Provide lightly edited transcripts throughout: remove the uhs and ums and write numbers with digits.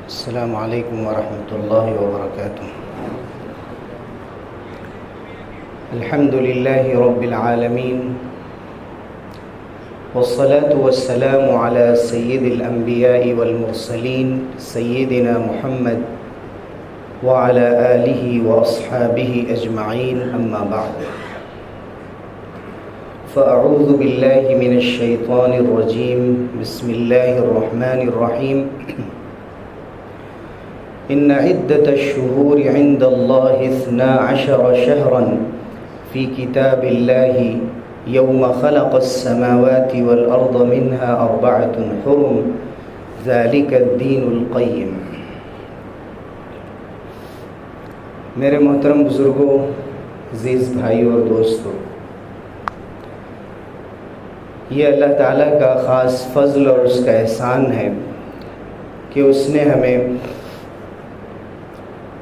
السلام علیکم ورحمۃ اللہ وبرکاتہ۔ الحمد للہ رب العالمین والصلاة والسلام علی سید الانبیاء والمرسلین سیدنا محمد وعلی آلہ واصحابہ اجمعین، اما بعد فاعوذ باللہ من الشیطان الرجیم، بسم اللہ الرحمن الرحیم۔ ان عدة الشهور عند الله 12 شهرا في كتاب الله يوم خلق السماوات والأرض منها 4 حرم ذلك الدين القيم۔ میرے محترم بزرگوں، عزیز بھائیوں اور دوستوں، یہ اللہ تعالیٰ کا خاص فضل اور اس کا احسان ہے کہ اس نے ہمیں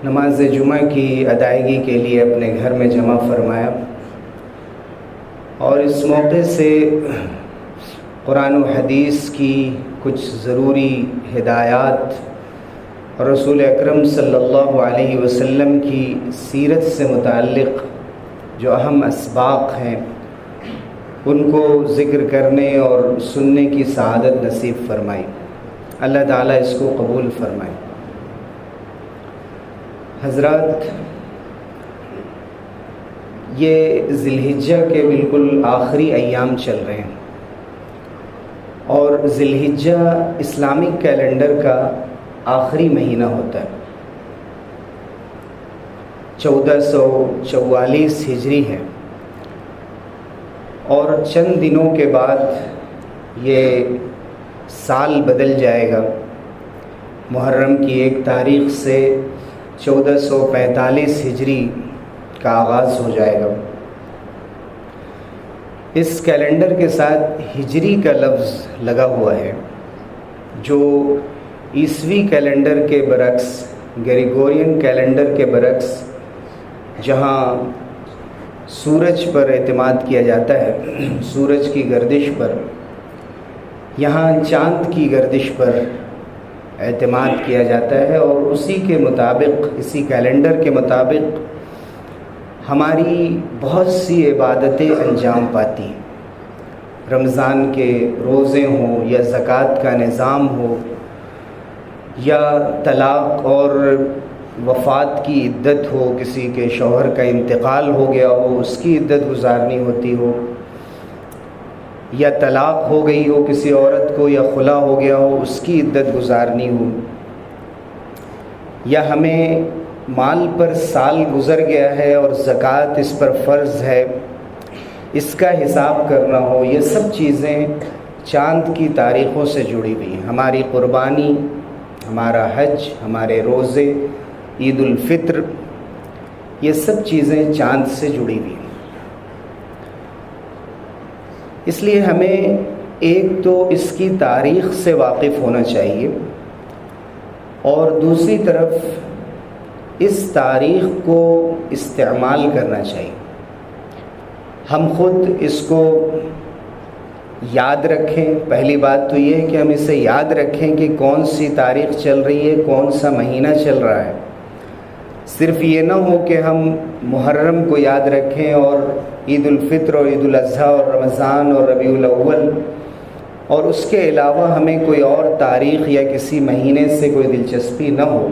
نماز جمعہ کی ادائیگی کے لیے اپنے گھر میں جمع فرمایا، اور اس موقع سے قرآن و حدیث کی کچھ ضروری ہدایات اور رسول اکرم صلی اللہ علیہ وسلم کی سیرت سے متعلق جو اہم اسباق ہیں ان کو ذکر کرنے اور سننے کی سعادت نصیب فرمائی۔ اللہ تعالیٰ اس کو قبول فرمائے۔ حضرات، یہ ذی الحجہ کے بالکل آخری ایام چل رہے ہیں، اور ذی الحجہ اسلامک کیلنڈر کا آخری مہینہ ہوتا ہے۔ 1444 ہجری ہے، اور چند دنوں کے بعد یہ سال بدل جائے گا۔ محرم کی 1 تاریخ سے 1445 ہجری کا آغاز ہو جائے گا۔ اس کیلنڈر کے ساتھ ہجری کا لفظ لگا ہوا ہے، جو عیسوی کیلنڈر کے برعکس، گریگورین کیلنڈر کے برعکس، جہاں سورج پر اعتماد کیا جاتا ہے، سورج کی گردش پر، یہاں چاند کی گردش پر اعتماد کیا جاتا ہے، اور اسی کے مطابق، اسی کیلنڈر کے مطابق ہماری بہت سی عبادتیں انجام پاتی ہیں۔ رمضان کے روزے ہوں، یا زکوٰۃ کا نظام ہو، یا طلاق اور وفات کی عدت ہو، کسی کے شوہر کا انتقال ہو گیا ہو اس کی عدت گزارنی ہوتی ہو، یا طلاق ہو گئی ہو کسی عورت کو، یا خلا ہو گیا ہو اس کی عدت گزارنی ہو، یا ہمیں مال پر سال گزر گیا ہے اور زکوٰۃ اس پر فرض ہے، اس کا حساب کرنا ہو، یہ سب چیزیں چاند کی تاریخوں سے جڑی ہوئی ہیں۔ ہماری قربانی، ہمارا حج، ہمارے روزے، عید الفطر، یہ سب چیزیں چاند سے جڑی ہوئی ہیں۔ اس لیے ہمیں ایک تو اس کی تاریخ سے واقف ہونا چاہیے، اور دوسری طرف اس تاریخ کو استعمال کرنا چاہیے۔ ہم خود اس کو یاد رکھیں۔ پہلی بات تو یہ ہے کہ ہم اسے یاد رکھیں کہ کون سی تاریخ چل رہی ہے، کون سا مہینہ چل رہا ہے۔ صرف یہ نہ ہو کہ ہم محرم کو یاد رکھیں اور عید الفطر اور عید الاضحیٰ اور رمضان اور ربیع الاول، اور اس کے علاوہ ہمیں کوئی اور تاریخ یا کسی مہینے سے کوئی دلچسپی نہ ہو،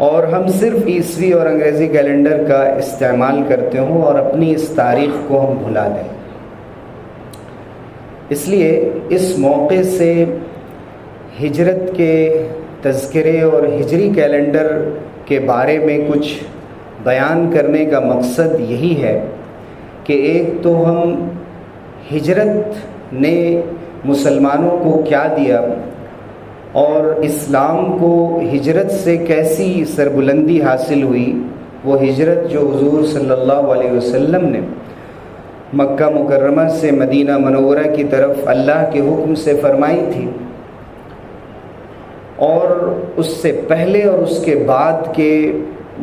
اور ہم صرف عیسوی اور انگریزی کیلنڈر کا استعمال کرتے ہوں اور اپنی اس تاریخ کو ہم بھلا دیں۔ اس لیے اس موقع سے ہجرت کے تذکرے اور ہجری کیلنڈر کے بارے میں کچھ بیان کرنے کا مقصد یہی ہے کہ ایک تو ہم ہجرت نے مسلمانوں کو کیا دیا، اور اسلام کو ہجرت سے کیسی سربلندی حاصل ہوئی، وہ ہجرت جو حضور صلی اللہ علیہ وسلم نے مکہ مکرمہ سے مدینہ منورہ کی طرف اللہ کے حکم سے فرمائی تھی، اور اس سے پہلے اور اس کے بعد کے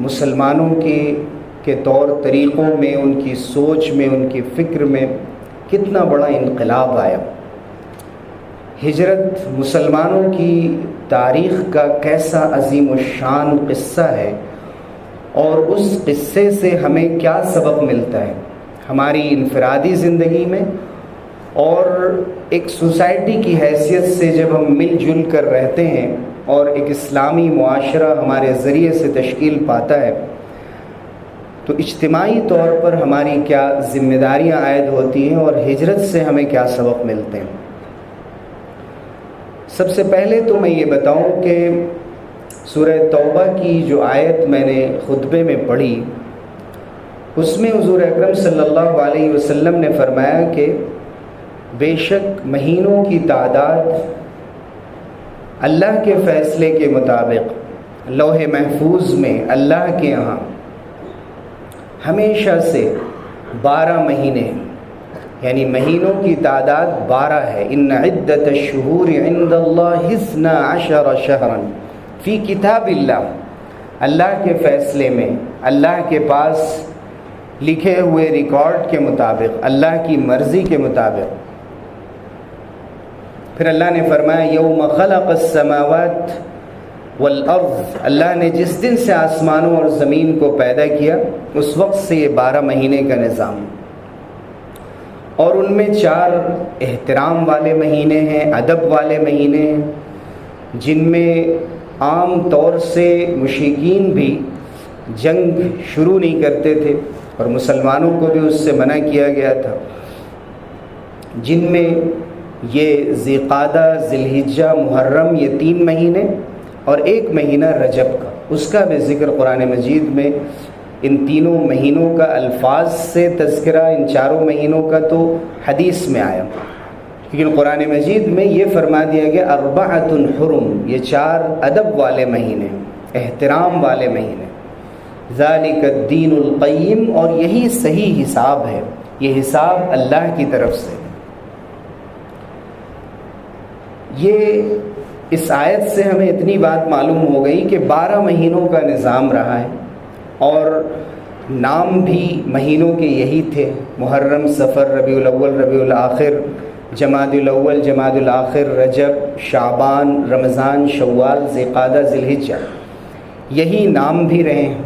مسلمانوں کے طور طریقوں میں، ان کی سوچ میں، ان کی فکر میں کتنا بڑا انقلاب آیا۔ ہجرت مسلمانوں کی تاریخ کا کیسا عظیم الشان قصہ ہے، اور اس قصے سے ہمیں کیا سبق ملتا ہے ہماری انفرادی زندگی میں، اور ایک سوسائٹی کی حیثیت سے جب ہم مل جل کر رہتے ہیں اور ایک اسلامی معاشرہ ہمارے ذریعے سے تشکیل پاتا ہے، تو اجتماعی طور پر ہماری کیا ذمہ داریاں عائد ہوتی ہیں اور ہجرت سے ہمیں کیا سبق ملتے ہیں۔ سب سے پہلے تو میں یہ بتاؤں کہ سورہ توبہ کی جو آیت میں نے خطبے میں پڑھی، اس میں حضور اکرم صلی اللہ علیہ وسلم نے فرمایا کہ بے شک مہینوں کی تعداد اللہ کے فیصلے کے مطابق لوح محفوظ میں اللہ کے یہاں ہمیشہ سے 12 مہینے، یعنی مہینوں کی تعداد 12 ہے۔ ان عدت الشہور عند اللہ 12 شہرا فی کتاب اللہ، اللہ کے فیصلے میں، اللہ کے پاس لکھے ہوئے ریکارڈ کے مطابق، اللہ کی مرضی کے مطابق۔ پھر اللہ نے فرمایا یوم خلق السماوات والارض، اللہ نے جس دن سے آسمانوں اور زمین کو پیدا کیا اس وقت سے یہ 12 مہینے کا نظام، اور ان میں 4 احترام والے مہینے ہیں، ادب والے مہینے ہیں، جن میں عام طور سے مشرکین بھی جنگ شروع نہیں کرتے تھے اور مسلمانوں کو بھی اس سے منع کیا گیا تھا، جن میں یہ ذی قعدہ، ذی الحجہ، محرم، یہ 3 مہینے، اور 1 مہینہ رجب کا، اس کا بھی ذکر قرآن مجید میں ان تینوں مہینوں کا الفاظ سے تذکرہ، ان 4 مہینوں کا تو حدیث میں آیا، لیکن قرآن مجید میں یہ فرما دیا گیا 4 حرم، یہ 4 ادب والے مہینے، احترام والے مہینے، ذالک الدین القیم، اور یہی صحیح حساب ہے، یہ حساب اللہ کی طرف سے۔ یہ اس آیت سے ہمیں اتنی بات معلوم ہو گئی کہ 12 مہینوں کا نظام رہا ہے، اور نام بھی مہینوں کے یہی تھے، محرم، صفر، ربیع الاول، ربیع الآخر، جمادی الاول، جمادی الآخر، رجب، شعبان، رمضان، شوال، ذی قعدہ، ذی الحجہ، یہی نام بھی رہے ہیں۔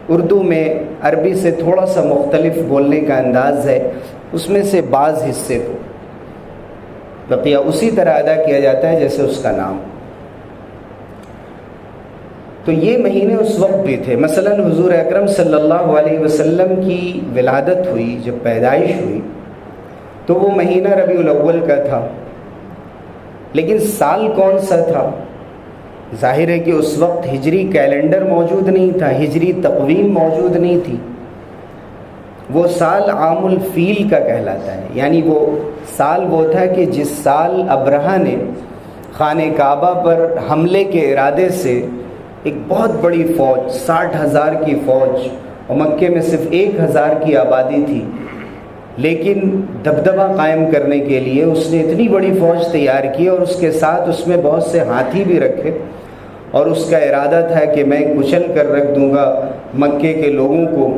اردو میں عربی سے تھوڑا سا مختلف بولنے کا انداز ہے، اس میں سے بعض حصے کو بقیہ اسی طرح ادا کیا جاتا ہے جیسے اس کا نام۔ تو یہ مہینے اس وقت بھی تھے، مثلا حضور اکرم صلی اللہ علیہ وسلم کی ولادت ہوئی، جب پیدائش ہوئی تو وہ مہینہ ربیع الاول کا تھا، لیکن سال کون سا تھا؟ ظاہر ہے کہ اس وقت ہجری کیلنڈر موجود نہیں تھا، ہجری تقویم موجود نہیں تھی، وہ سال عام الفیل کا کہلاتا ہے، یعنی وہ سال وہ تھا کہ جس سال ابرہہ نے خانہ کعبہ پر حملے کے ارادے سے ایک بہت بڑی فوج، 60,000 کی فوج، اور مکے میں صرف 1,000 کی آبادی تھی، لیکن دبدبہ قائم کرنے کے لیے اس نے اتنی بڑی فوج تیار کی، اور اس کے ساتھ اس میں بہت سے ہاتھی بھی رکھے، اور اس کا ارادہ تھا کہ میں کچل کر رکھ دوں گا مکے کے لوگوں کو۔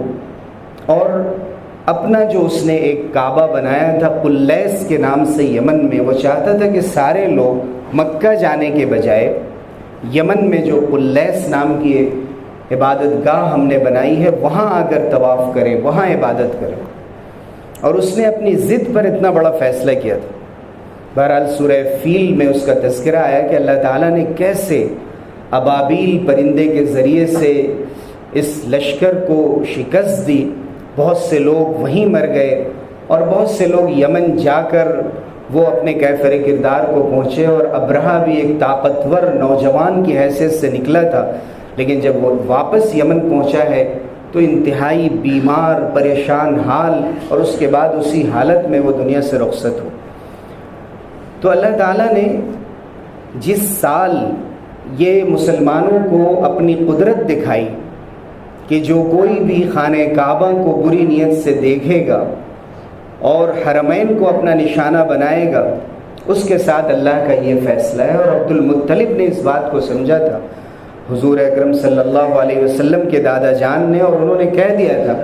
اور اپنا جو اس نے ایک کعبہ بنایا تھا قلیس کے نام سے یمن میں، وہ چاہتا تھا کہ سارے لوگ مکہ جانے کے بجائے یمن میں جو قلیس نام کی عبادت گاہ ہم نے بنائی ہے وہاں آ کر طواف کریں، وہاں عبادت کریں، اور اس نے اپنی ضد پر اتنا بڑا فیصلہ کیا تھا۔ بہرحال سورہ فیل میں اس کا تذکرہ آیا کہ اللہ تعالیٰ نے کیسے ابابیل پرندے کے ذریعے سے اس لشکر کو شکست دی، بہت سے لوگ وہیں مر گئے، اور بہت سے لوگ یمن جا کر وہ اپنے کیفر کردار کو پہنچے، اور ابرہہ بھی ایک طاقتور نوجوان کی حیثیت سے نکلا تھا، لیکن جب وہ واپس یمن پہنچا ہے تو انتہائی بیمار، پریشان حال، اور اس کے بعد اسی حالت میں وہ دنیا سے رخصت ہو۔ تو اللہ تعالیٰ نے جس سال یہ مسلمانوں کو اپنی قدرت دکھائی کہ جو کوئی بھی خانہ کعبہ کو بری نیت سے دیکھے گا اور حرمین کو اپنا نشانہ بنائے گا، اس کے ساتھ اللہ کا یہ فیصلہ ہے۔ اور عبد المطلب نے اس بات کو سمجھا تھا، حضور اکرم صلی اللہ علیہ وسلم کے دادا جان نے، اور انہوں نے کہہ دیا تھا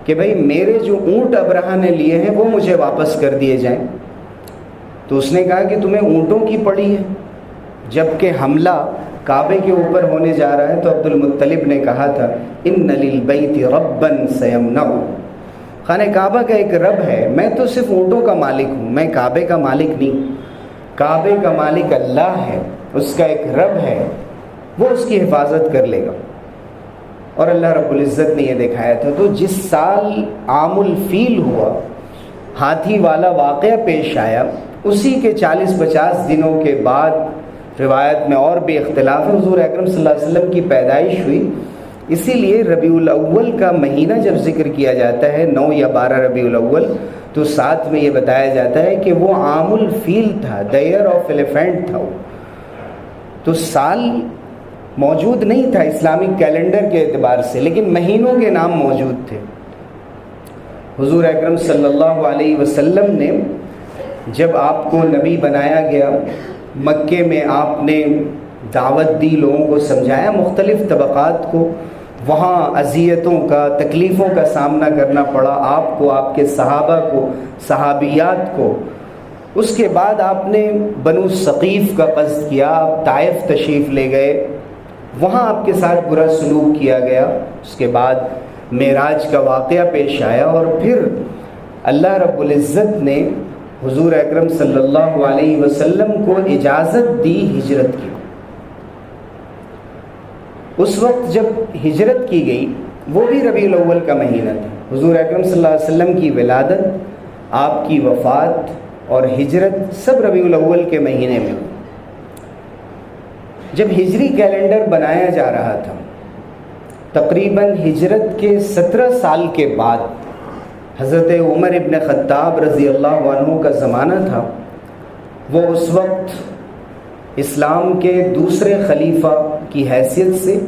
کہ بھئی میرے جو اونٹ ابرہہ نے لیے ہیں وہ مجھے واپس کر دیے جائیں۔ تو اس نے کہا کہ تمہیں اونٹوں کی پڑی ہے، جب کہ حملہ کعبے کے اوپر ہونے جا رہا ہے تو عبد المطلب نے کہا تھا ان للبیت ربا سیمنعہ، خانہ کعبہ کا ایک رب ہے، میں تو صرف اونٹوں کا مالک ہوں، میں کعبے کا مالک نہیں، کعبے کا مالک اللہ ہے، اس کا ایک رب ہے، وہ اس کی حفاظت کر لے گا۔ اور اللہ رب العزت نے یہ دکھایا تھا۔ تو جس سال عام الفیل ہوا، ہاتھی والا واقعہ پیش آیا، اسی کے 40-50 دنوں کے بعد، روایت میں اور بھی اختلاف ہے، حضور اکرم صلی اللہ علیہ وسلم کی پیدائش ہوئی۔ اسی لیے ربیع الاول کا مہینہ جب ذکر کیا جاتا ہے 9 یا 12 ربیع الاول، تو ساتھ میں یہ بتایا جاتا ہے کہ وہ عام الفیل تھا، دی ایئر آف ایلیفینٹ تھا وہ۔ تو سال موجود نہیں تھا اسلامک کیلنڈر کے اعتبار سے، لیکن مہینوں کے نام موجود تھے۔ حضور اکرم صلی اللہ علیہ وسلم نے جب آپ کو نبی بنایا گیا، مکے میں آپ نے دعوت دی، لوگوں کو سمجھایا، مختلف طبقات کو وہاں اذیتوں کا، تکلیفوں کا سامنا کرنا پڑا آپ کو، آپ کے صحابہ کو، صحابیات کو۔ اس کے بعد آپ نے بنو ثقیف کا قصد کیا، آپ طائف تشریف لے گئے، وہاں آپ کے ساتھ برا سلوک کیا گیا۔ اس کے بعد معراج کا واقعہ پیش آیا، اور پھر اللہ رب العزت نے حضور اکرم صلی اللہ علیہ وسلم کو اجازت دی ہجرت کی۔ اس وقت جب ہجرت کی گئی وہ بھی ربیع الاول کا مہینہ تھا۔ حضور اکرم صلی اللہ علیہ وسلم کی ولادت، آپ کی وفات اور ہجرت سب ربیع الاول کے مہینے میں ہوئی۔ جب ہجری کیلنڈر بنایا جا رہا تھا، تقریباً ہجرت کے 17 سال کے بعد، حضرت عمر ابن خطاب رضی اللہ عنہ کا زمانہ تھا۔ وہ اس وقت اسلام کے دوسرے خلیفہ کی حیثیت سے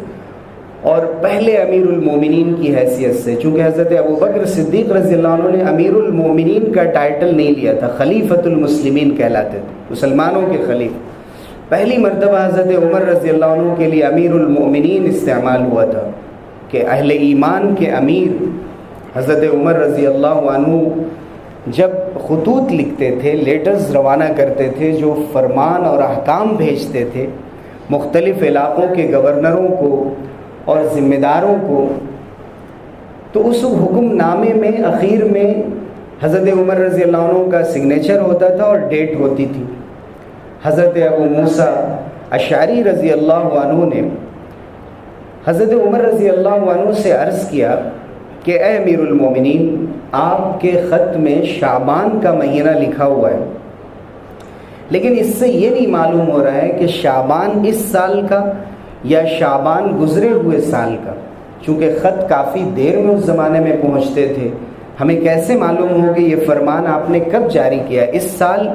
اور پہلے امیر المومنین کی حیثیت سے، چونکہ حضرت ابوبکر صدیق رضی اللہ عنہ نے امیر المومنین کا ٹائٹل نہیں لیا تھا، خلیفۃ المسلمین کہلاتے تھے، مسلمانوں کے خلیفہ۔ پہلی مرتبہ حضرت عمر رضی اللہ عنہ کے لیے امیر المومنین استعمال ہوا تھا، کہ اہل ایمان کے امیر حضرت عمر رضی اللہ عنہ جب خطوط لکھتے تھے، لیٹرز روانہ کرتے تھے، جو فرمان اور احکام بھیجتے تھے مختلف علاقوں کے گورنروں کو اور ذمہ داروں کو، تو اس حکم نامے میں اخیر میں حضرت عمر رضی اللہ عنہ کا سگنیچر ہوتا تھا اور ڈیٹ ہوتی تھی۔ حضرت ابو موسیٰ اشعری رضی اللہ عنہ نے حضرت عمر رضی اللہ عنہ سے عرض کیا کہ اے امیر المومنین، آپ کے خط میں شعبان کا مہینہ لکھا ہوا ہے، لیکن اس سے یہ نہیں معلوم ہو رہا ہے کہ شعبان اس سال کا یا شعبان گزرے ہوئے سال کا، چونکہ خط کافی دیر میں اس زمانے میں پہنچتے تھے، ہمیں کیسے معلوم ہو کہ یہ فرمان آپ نے کب جاری کیا، اس سال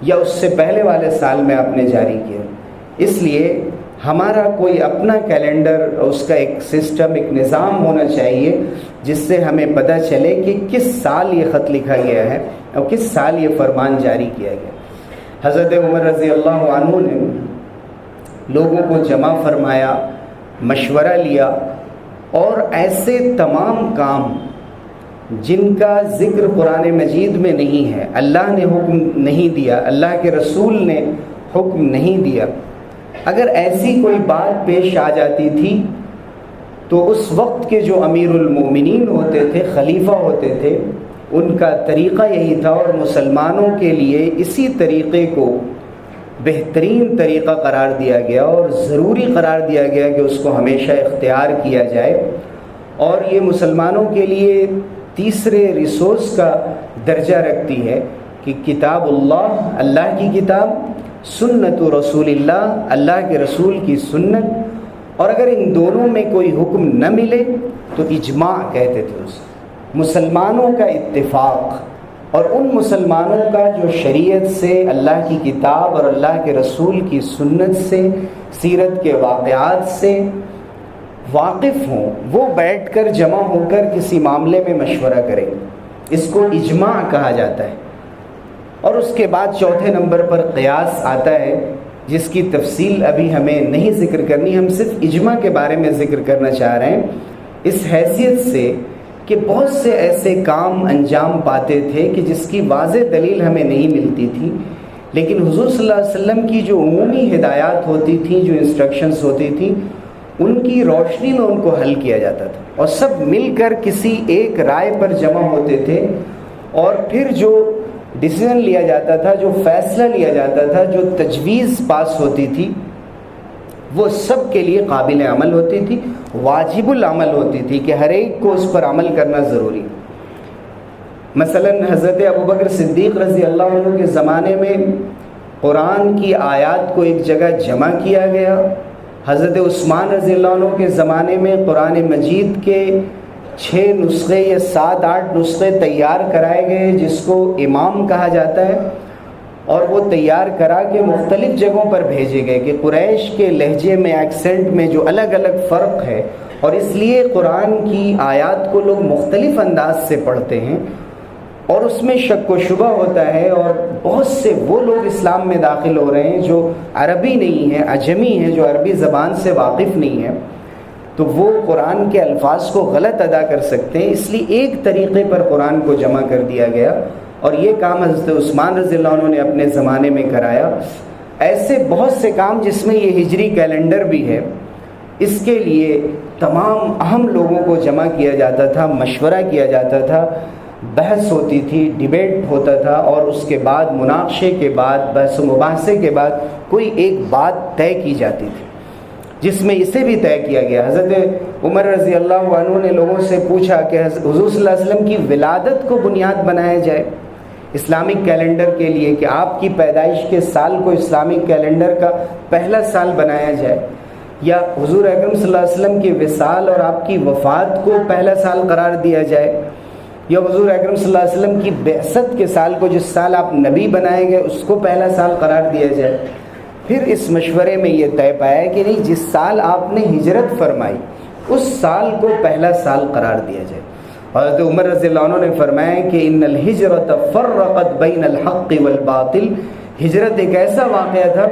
یا اس سے پہلے والے سال میں آپ نے جاری کیا۔ اس لیے ہمارا کوئی اپنا کیلنڈر، اس کا ایک سسٹم، ایک نظام ہونا چاہیے جس سے ہمیں پتہ چلے کہ کس سال یہ خط لکھا گیا ہے اور کس سال یہ فرمان جاری کیا گیا۔ حضرت عمر رضی اللہ عنہ نے لوگوں کو جمع فرمایا، مشورہ لیا، اور ایسے تمام کام جن کا ذکر قرآن مجید میں نہیں ہے، اللہ نے حکم نہیں دیا، اللہ کے رسول نے حکم نہیں دیا، اگر ایسی کوئی بات پیش آ جاتی تھی تو اس وقت کے جو امیر المومنین ہوتے تھے، خلیفہ ہوتے تھے، ان کا طریقہ یہی تھا، اور مسلمانوں کے لیے اسی طریقے کو بہترین طریقہ قرار دیا گیا اور ضروری قرار دیا گیا کہ اس کو ہمیشہ اختیار کیا جائے، اور یہ مسلمانوں کے لیے تیسرے ریسورس کا درجہ رکھتی ہے کہ کتاب اللہ، اللہ کی کتاب، سنت رسول اللہ، اللہ کے رسول کی سنت، اور اگر ان دونوں میں کوئی حکم نہ ملے تو اجماع کہتے تھے اسے، مسلمانوں کا اتفاق، اور ان مسلمانوں کا جو شریعت سے، اللہ کی کتاب اور اللہ کے رسول کی سنت سے، سیرت کے واقعات سے واقف ہوں، وہ بیٹھ کر جمع ہو کر کسی معاملے میں مشورہ کریں، اس کو اجماع کہا جاتا ہے۔ اور اس کے بعد چوتھے نمبر پر قیاس آتا ہے، جس کی تفصیل ابھی ہمیں نہیں ذکر کرنی، ہم صرف اجماع کے بارے میں ذکر کرنا چاہ رہے ہیں، اس حیثیت سے کہ بہت سے ایسے کام انجام پاتے تھے کہ جس کی واضح دلیل ہمیں نہیں ملتی تھی، لیکن حضور صلی اللہ علیہ وسلم کی جو عمومی ہدایات ہوتی تھیں، جو انسٹرکشنز ہوتی تھیں، ان کی روشنی میں ان کو حل کیا جاتا تھا، اور سب مل کر کسی ایک رائے پر جمع ہوتے تھے، اور پھر جو ڈیسیژن لیا جاتا تھا، جو فیصلہ لیا جاتا تھا، جو تجویز پاس ہوتی تھی، وہ سب کے لیے قابل عمل ہوتی تھی، واجب العمل ہوتی تھی کہ ہر ایک کو اس پر عمل کرنا ضروری ہے۔ مثلا حضرت ابوبکر صدیق رضی اللہ عنہ کے زمانے میں قرآن کی آیات کو ایک جگہ جمع کیا گیا۔ حضرت عثمان رضی اللہ عنہ کے زمانے میں قرآن مجید کے 6 نسخے یا 7-8 نسخے تیار کرائے گئے، جس کو امام کہا جاتا ہے، اور وہ تیار کرا کے مختلف جگہوں پر بھیجے گئے کہ قریش کے لہجے میں، ایکسنٹ میں جو الگ الگ فرق ہے، اور اس لیے قرآن کی آیات کو لوگ مختلف انداز سے پڑھتے ہیں، اور اس میں شک و شبہ ہوتا ہے، اور بہت سے وہ لوگ اسلام میں داخل ہو رہے ہیں جو عربی نہیں ہیں، عجمی ہیں، جو عربی زبان سے واقف نہیں ہیں، تو وہ قرآن کے الفاظ کو غلط ادا کر سکتے ہیں۔ اس لیے ایک طریقے پر قرآن کو جمع کر دیا گیا، اور یہ کام حضرت عثمان رضی اللہ عنہ نے اپنے زمانے میں کرایا۔ ایسے بہت سے کام جس میں یہ ہجری کیلنڈر بھی ہے، اس کے لیے تمام اہم لوگوں کو جمع کیا جاتا تھا، مشورہ کیا جاتا تھا، بحث ہوتی تھی، ڈیبیٹ ہوتا تھا، اور اس کے بعد مناقشے کے بعد، بحث و مباحثے کے بعد کوئی ایک بات طے کی جاتی تھی، جس میں اسے بھی طے کیا گیا۔ حضرت عمر رضی اللہ عنہ نے لوگوں سے پوچھا کہ حضور صلی اللہ علیہ وسلم کی ولادت کو بنیاد بنایا جائے اسلامک کیلنڈر کے لیے، کہ آپ کی پیدائش کے سال کو اسلامک کیلنڈر کا پہلا سال بنایا جائے، یا حضور اکرم صلی اللہ علیہ وسلم کے وصال اور آپ کی وفات کو پہلا سال قرار دیا جائے، یا حضور اکرم صلی اللہ علیہ وسلم کی بعثت کے سال کو، جس سال آپ نبی بنائے گئے، اس کو پہلا سال قرار دیا جائے۔ پھر اس مشورے میں یہ طے پایا کہ نہیں، جس سال آپ نے ہجرت فرمائی اس سال کو پہلا سال قرار دیا جائے۔ حضرت عمر رضی اللہ عنہ نے فرمایا کہ ان الہجرت فرقت بین الحق والباطل، ہجرت ایک ایسا واقعہ تھا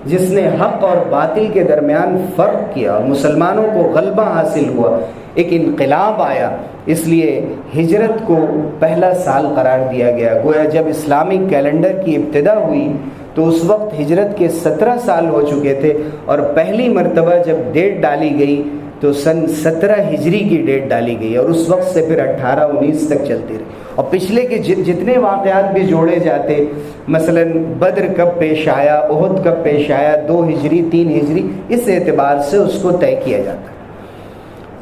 جس نے حق اور باطل کے درمیان فرق کیا، اور مسلمانوں کو غلبہ حاصل ہوا، ایک انقلاب آیا، اس لیے ہجرت کو پہلا سال قرار دیا گیا۔ گویا جب اسلامک کیلنڈر کی ابتدا ہوئی تو اس وقت ہجرت کے 17 سال ہو چکے تھے، اور پہلی مرتبہ جب ڈیٹ ڈالی گئی تو سن 17 ہجری کی ڈیٹ ڈالی گئی، اور اس وقت سے پھر 18-19 تک چلتی رہی۔ اور پچھلے کے جتنے واقعات بھی جوڑے جاتے، مثلا بدر کب پیش آیا، احد کب پیش آیا، 2 ہجری 3 ہجری، اس اعتبار سے اس کو طے کیا جاتا ہے۔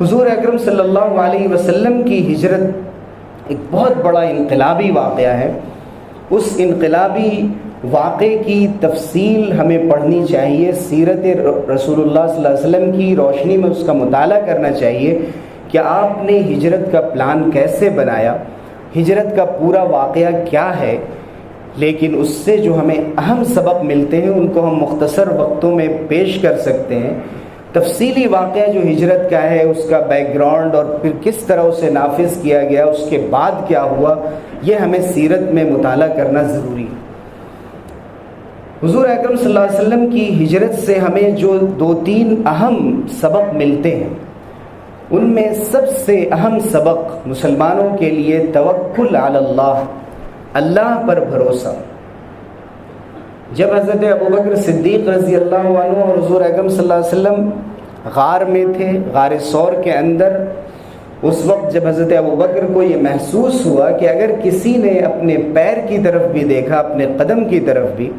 حضور اکرم صلی اللہ علیہ وسلم کی ہجرت ایک بہت بڑا انقلابی واقعہ ہے۔ اس انقلابی واقعے کی تفصیل ہمیں پڑھنی چاہیے، سیرت رسول اللہ صلی اللہ علیہ وسلم کی روشنی میں اس کا مطالعہ کرنا چاہیے کہ آپ نے ہجرت کا پلان کیسے بنایا، ہجرت کا پورا واقعہ کیا ہے۔ لیکن اس سے جو ہمیں اہم سبق ملتے ہیں ان کو ہم مختصر وقتوں میں پیش کر سکتے ہیں۔ تفصیلی واقعہ جو ہجرت کا ہے، اس کا بیک گراؤنڈ اور پھر کس طرح اسے نافذ کیا گیا، اس کے بعد کیا ہوا، یہ ہمیں سیرت میں مطالعہ کرنا ضروری ہے۔ حضور اکرم صلی اللہ علیہ وسلم کی ہجرت سے ہمیں جو 2-3 اہم سبق ملتے ہیں، ان میں سب سے اہم سبق مسلمانوں کے لیے توکل علی اللہ، اللہ پر بھروسہ۔ جب حضرت ابوبکر صدیق رضی اللہ عنہ اور حضور اکرم صلی اللہ علیہ وسلم غار میں تھے، غار ثور کے اندر، اس وقت جب حضرت ابوبکر کو یہ محسوس ہوا کہ اگر کسی نے اپنے پیر کی طرف بھی دیکھا، اپنے قدم کی طرف بھی،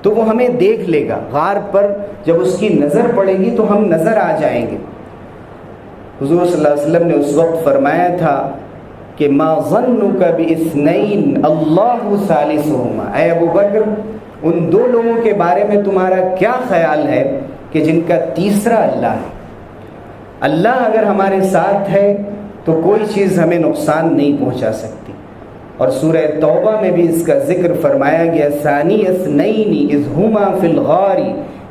تو وہ ہمیں دیکھ لے گا، غار پر جب اس کی نظر پڑے گی تو ہم نظر آ جائیں گے۔ حضور صلی اللہ علیہ وسلم نے اس وقت فرمایا تھا کہ ما ظنک باثنین اللہ ثالثہما، اے ابوبکر ان 2 لوگوں کے بارے میں تمہارا کیا خیال ہے کہ جن کا تیسرا اللہ ہے۔ اللہ اگر ہمارے ساتھ ہے تو کوئی چیز ہمیں نقصان نہیں پہنچا سکتی۔ اور سورہ توبہ میں بھی اس کا ذکر فرمایا گیا، ثانی اثنین اذ ہما فی الغار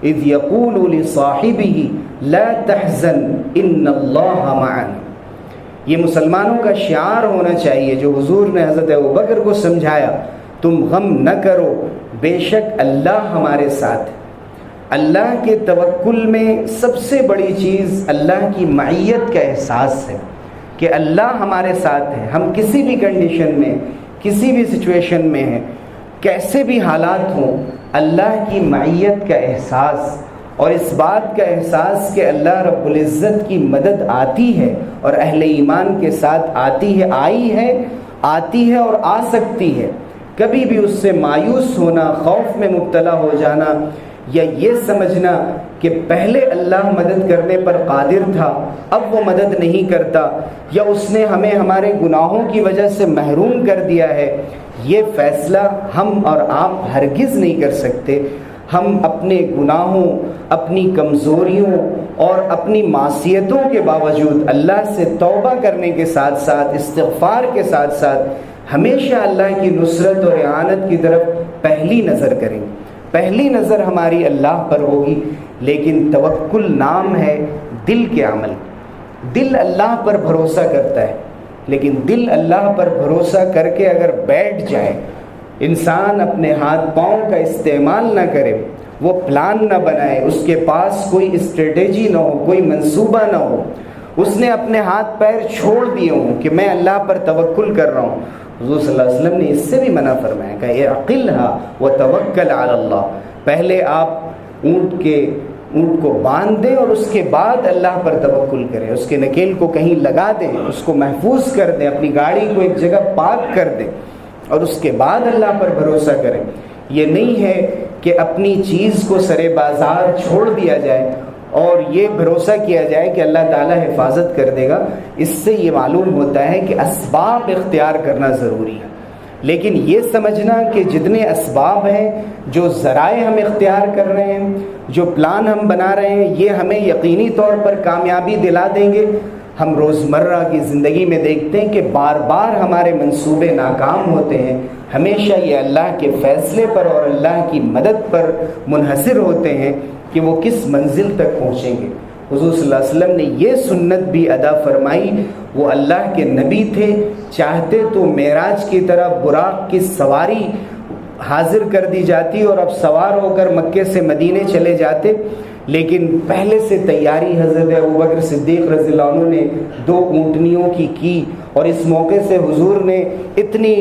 اذ یقول لصاحبہ لا تحزن ان اللہ معنا۔ یہ مسلمانوں کا شعار ہونا چاہیے جو حضور نے حضرت ابوبکر کو سمجھایا، تم غم نہ کرو، بے شک اللہ ہمارے ساتھ ہے۔ اللہ کے توکل میں سب سے بڑی چیز اللہ کی معیت کا احساس ہے کہ اللہ ہمارے ساتھ ہے۔ ہم کسی بھی کنڈیشن میں، کسی بھی سچویشن میں ہیں کیسے بھی حالات ہوں اللہ کی معیت کا احساس اور اس بات کا احساس کہ اللہ رب العزت کی مدد آتی ہے اور اہل ایمان کے ساتھ آتی ہے اور آ سکتی ہے. کبھی بھی اس سے مایوس ہونا، خوف میں مبتلا ہو جانا یا یہ سمجھنا کہ پہلے اللہ مدد کرنے پر قادر تھا اب وہ مدد نہیں کرتا، یا اس نے ہمیں ہمارے گناہوں کی وجہ سے محروم کر دیا ہے، یہ فیصلہ ہم اور آپ ہرگز نہیں کر سکتے. ہم اپنے گناہوں، اپنی کمزوریوں اور اپنی معصیتوں کے باوجود اللہ سے توبہ کرنے کے ساتھ ساتھ، استغفار کے ساتھ ساتھ ہمیشہ اللہ کی نصرت اور اعانت کی طرف پہلی نظر کریں گے. پہلی نظر ہماری اللہ پر ہوگی. لیکن توکل نام ہے دل کے عمل. دل اللہ پر بھروسہ کرتا ہے، لیکن دل اللہ پر بھروسہ کر کے اگر بیٹھ جائے، انسان اپنے ہاتھ پاؤں کا استعمال نہ کرے، وہ پلان نہ بنائے، اس کے پاس کوئی اسٹریٹجی نہ ہو، کوئی منصوبہ نہ ہو، اس نے اپنے ہاتھ پیر چھوڑ دیے ہوں کہ میں اللہ پر توکل کر رہا ہوں. حضور صلی اللہ علیہ وسلم نے اس سے بھی منع فرمایا کہ اعقلھا وتوکل علی اللہ. پہلے آپ اونٹ کو باندھ دیں اور اس کے بعد اللہ پر توکل کریں. اس کے نکیل کو کہیں لگا دیں، اس کو محفوظ کر دیں، اپنی گاڑی کو ایک جگہ پارک کر دیں اور اس کے بعد اللہ پر بھروسہ کریں. یہ نہیں ہے کہ اپنی چیز کو سرے بازار چھوڑ دیا جائے اور یہ بھروسہ کیا جائے کہ اللہ تعالیٰ حفاظت کر دے گا. اس سے یہ معلوم ہوتا ہے کہ اسباب اختیار کرنا ضروری ہے، لیکن یہ سمجھنا کہ جتنے اسباب ہیں، جو ذرائع ہم اختیار کر رہے ہیں، جو پلان ہم بنا رہے ہیں، یہ ہمیں یقینی طور پر کامیابی دلا دیں گے. ہم روزمرہ کی زندگی میں دیکھتے ہیں کہ بار بار ہمارے منصوبے ناکام ہوتے ہیں. ہمیشہ یہ اللہ کے فیصلے پر اور اللہ کی مدد پر منحصر ہوتے ہیں کہ وہ کس منزل تک پہنچیں گے. حضور صلی اللہ علیہ وسلم نے یہ سنت بھی ادا فرمائی. وہ اللہ کے نبی تھے، چاہتے تو معراج کی طرح براق کی سواری حاضر کر دی جاتی اور اب سوار ہو کر مکے سے مدینے چلے جاتے، لیکن پہلے سے تیاری حضرت ابوبکر صدیق رضی اللہ عنہ نے 2 اونٹنیوں کی اور اس موقع سے حضور نے اتنی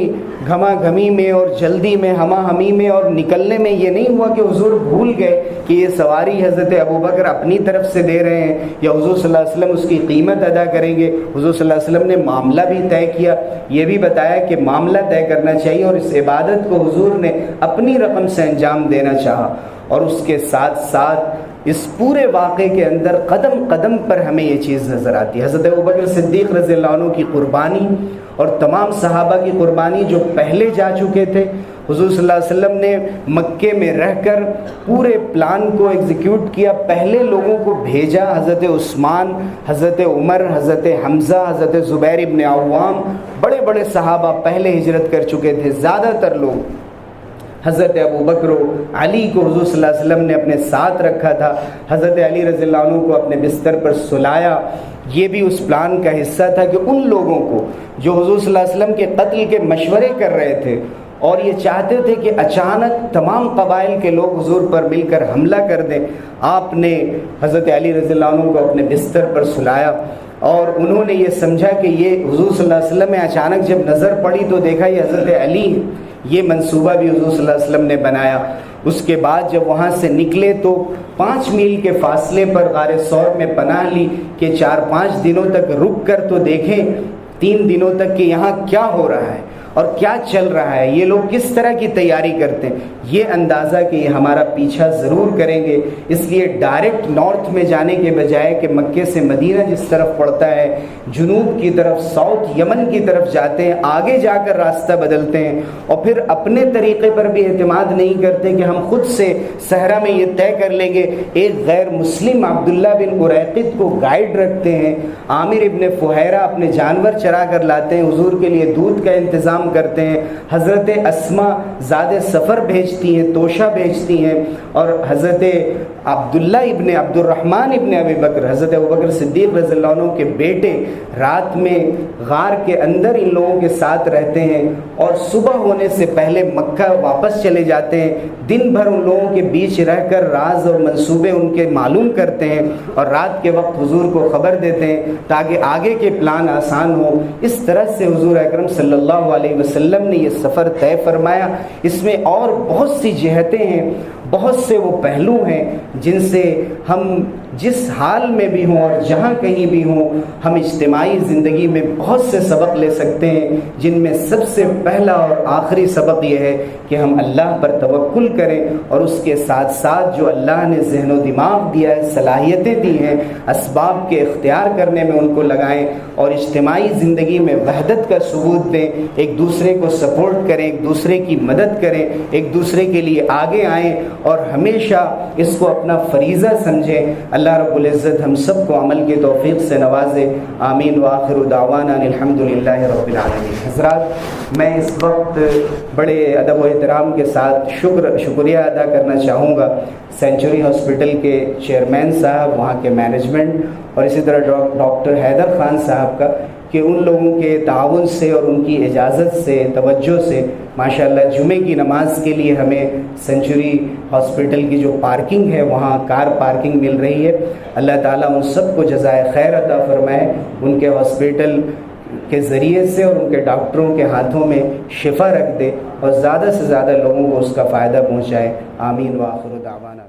گھما گھمی میں اور جلدی میں، ہما ہمی میں اور نکلنے میں یہ نہیں ہوا کہ حضور بھول گئے کہ یہ سواری حضرت ابوبکر اپنی طرف سے دے رہے ہیں یا حضور صلی اللہ علیہ وسلم اس کی قیمت ادا کریں گے. حضور صلی اللہ علیہ وسلم نے معاملہ بھی طے کیا، یہ بھی بتایا کہ معاملہ طے کرنا چاہیے اور اس عبادت کو حضور نے اپنی رقم سے انجام دینا چاہا. اور اس کے ساتھ ساتھ اس پورے واقعے کے اندر قدم قدم پر ہمیں یہ چیز نظر آتی ہے. حضرت ابوبکر صدیق رضی اللہ عنہ کی قربانی اور تمام صحابہ کی قربانی جو پہلے جا چکے تھے. حضور صلی اللہ علیہ وسلم نے مکے میں رہ کر پورے پلان کو ایگزیکیوٹ کیا، پہلے لوگوں کو بھیجا. حضرت عثمان، حضرت عمر، حضرت حمزہ، حضرت زبیر ابن عوام، بڑے بڑے صحابہ پہلے ہجرت کر چکے تھے. زیادہ تر لوگ حضرت ابوبکر و علی کو حضور صلی اللہ علیہ وسلم نے اپنے ساتھ رکھا تھا. حضرت علی رضی اللہ عنہ کو اپنے بستر پر سلایا. یہ بھی اس پلان کا حصہ تھا کہ ان لوگوں کو جو حضور صلی اللہ علیہ وسلم کے قتل کے مشورے کر رہے تھے اور یہ چاہتے تھے کہ اچانک تمام قبائل کے لوگ حضور پر مل کر حملہ کر دیں، آپ نے حضرت علی رضی اللہ عنہ کو اپنے بستر پر سلایا اور انہوں نے یہ سمجھا کہ یہ حضور صلی اللہ علیہ وسلم میں اچانک جب نظر پڑی تو دیکھا یہ حضرت علی. یہ منصوبہ بھی حضور صلی اللہ علیہ وسلم نے بنایا. اس کے بعد جب وہاں سے نکلے تو 5 میل کے فاصلے پر غار ثور میں پناہ لی کہ 4-5 دنوں تک رک کر تو دیکھیں، 3 دنوں تک کہ یہاں کیا ہو رہا ہے اور کیا چل رہا ہے، یہ لوگ کس طرح کی تیاری کرتے ہیں. یہ اندازہ کہ یہ ہمارا پیچھا ضرور کریں گے، اس لیے ڈائریکٹ نارتھ میں جانے کے بجائے کہ مکے سے مدینہ جس طرف پڑتا ہے، جنوب کی طرف ساؤتھ یمن کی طرف جاتے ہیں، آگے جا کر راستہ بدلتے ہیں اور پھر اپنے طریقے پر بھی اعتماد نہیں کرتے کہ ہم خود سے صحرا میں یہ طے کر لیں گے. ایک غیر مسلم عبداللہ بن اريقط کو گائیڈ رکھتے ہیں. عامر ابن فہیرہ اپنے جانور چرا کر لاتے ہیں، حضور کے لیے دودھ کا انتظام کرتے ہیں. حضرت اسما زاد سفر بھیجتی ہیں، توشہ بھیجتی ہیں اور حضرت عبداللہ ابن عبد الرحمن ابن ابی بکر، حضرت ابوبکر صدیق رضی اللہ عنہ کے بیٹے رات میں غار کے اندر ان لوگوں کے ساتھ رہتے ہیں اور صبح ہونے سے پہلے مکہ واپس چلے جاتے ہیں، دن بھر ان لوگوں کے بیچ رہ کر راز اور منصوبے ان کے معلوم کرتے ہیں اور رات کے وقت حضور کو خبر دیتے ہیں تاکہ آگے کے پلان آسان ہو۔ اس طرح سے حضور اکرم صلی اللہ علیہ وسلم نے یہ سفر طے فرمایا۔ اس میں اور بہت سی جہتیں ہیں، بہت سے وہ پہلو ہیں جن سے ہم جس حال میں بھی ہوں اور جہاں کہیں بھی ہوں ہم اجتماعی زندگی میں بہت سے سبق لے سکتے ہیں، جن میں سب سے پہلا اور آخری سبق یہ ہے کہ ہم اللہ پر توکل کریں اور اس کے ساتھ ساتھ جو اللہ نے ذہن و دماغ دیا ہے، صلاحیتیں دی ہیں، اسباب کے اختیار کرنے میں ان کو لگائیں اور اجتماعی زندگی میں وحدت کا ثبوت دیں، ایک دوسرے کو سپورٹ کریں، ایک دوسرے کی مدد کریں، ایک دوسرے کے لیے آگے آئیں اور ہمیشہ اس کو اپنا فریضہ سمجھیں۔ اللہ رب العزت ہم سب کو عمل کی توفیق سے نوازے، آمین وآخر دعوانا الحمدللہ رب العالمین۔ حضرات، میں اس وقت بڑے ادب و احترام کے ساتھ شکریہ ادا کرنا چاہوں گا سینچری ہاسپٹل کے چیئرمین صاحب، وہاں کے مینجمنٹ اور اسی طرح ڈاکٹر حیدر خان صاحب کا کہ ان لوگوں کے تعاون سے اور ان کی اجازت سے، توجہ سے ماشاءاللہ جمعے کی نماز کے لیے ہمیں سینچری ہاسپٹل کی جو پارکنگ ہے وہاں کار پارکنگ مل رہی ہے۔ اللہ تعالیٰ ان سب کو جزائے خیر عطا فرمائے، ان کے ہاسپٹل کے ذریعے سے اور ان کے ڈاکٹروں کے ہاتھوں میں شفا رکھ دے اور زیادہ سے زیادہ لوگوں کو اس کا فائدہ پہنچائے، آمین وآخر دعوانا۔